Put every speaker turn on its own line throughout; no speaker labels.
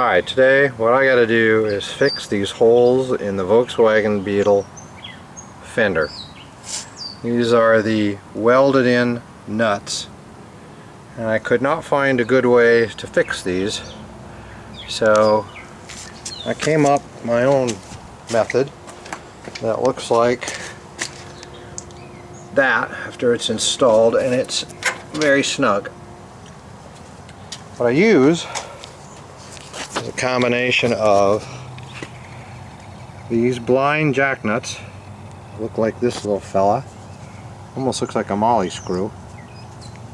Alright, today what I got to do is fix these holes in the Volkswagen Beetle fender. These are the welded in nuts, and I could not find a good way to fix these, so I came up with my own method that looks like that after it's installed, and it's very snug. What I use is a combination of these blind jack nuts. Look like this little fella, almost looks like a molly screw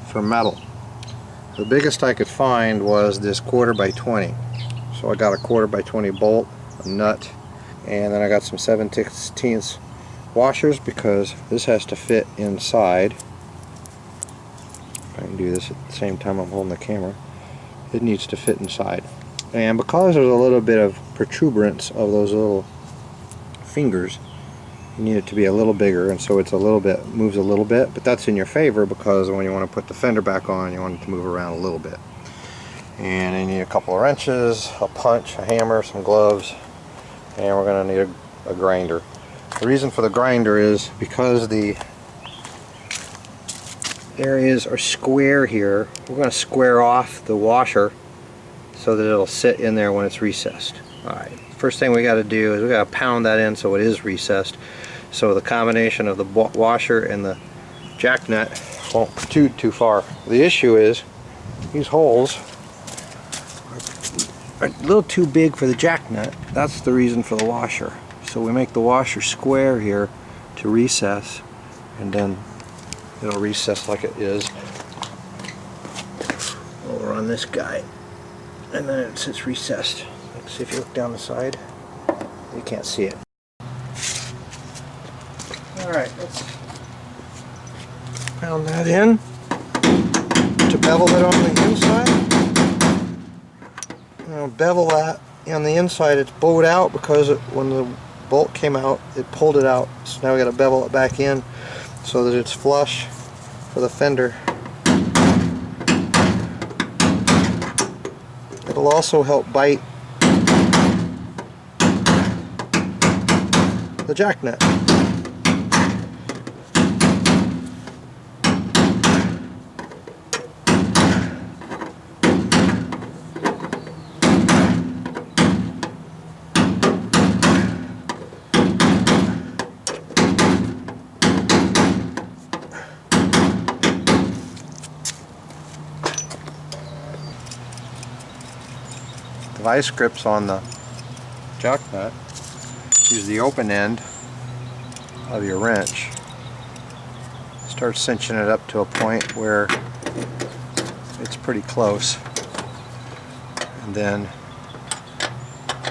for metal. The biggest I could find was this 1/4 by 20, so I got a 1/4 by 20 bolt, a nut, and then I got some 7/16 washers because this has to fit inside. If I can do this at the same time I'm holding the camera, it needs to fit inside. And because there's a little bit of protuberance of those little fingers, you need it to be a little bigger, and so it's a little bit, moves a little bit, but that's in your favor because when you want to put the fender back on, you want it to move around a little bit. And you need a couple of wrenches, a punch, a hammer, some gloves, and we're going to need a grinder. The reason for the grinder is because the areas are square here. We're going to square off the washer so that it'll sit in there when it's recessed. Alright, first thing we got to do is we got to pound that in so it is recessed, so the combination of the washer and the jack nut won't protrude too far. The issue is these holes are a little too big for the jack nut. That's the reason for the washer. So we make the washer square here to recess, and then it'll recess like it is over on this guy, and then it sits recessed. Let's see if you look down the side, you can't see it. Alright, let's pound that in to bevel it on the inside. Now bevel that on the inside. It's bowed out because when the bolt came out it pulled it out, so now we got to bevel it back in so that it's flush for the fender. It'll also help bite the jack nut. The vice grips on the jack nut. Use the open end of your wrench. Start cinching it up to a point where it's pretty close, and then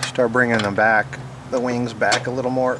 start bringing them back, the wings back a little more.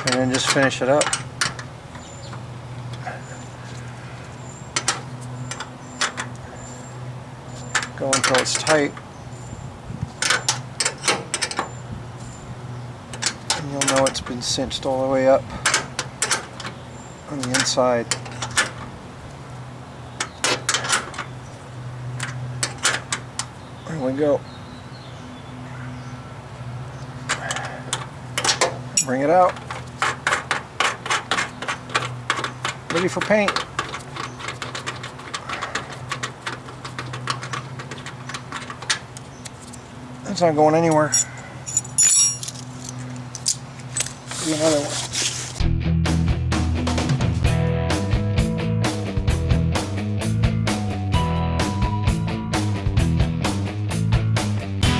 And then just finish it up. Go until it's tight. And you'll know it's been cinched all the way up on the inside. There we go. Bring it out. Ready for paint. That's not going anywhere. Do another one.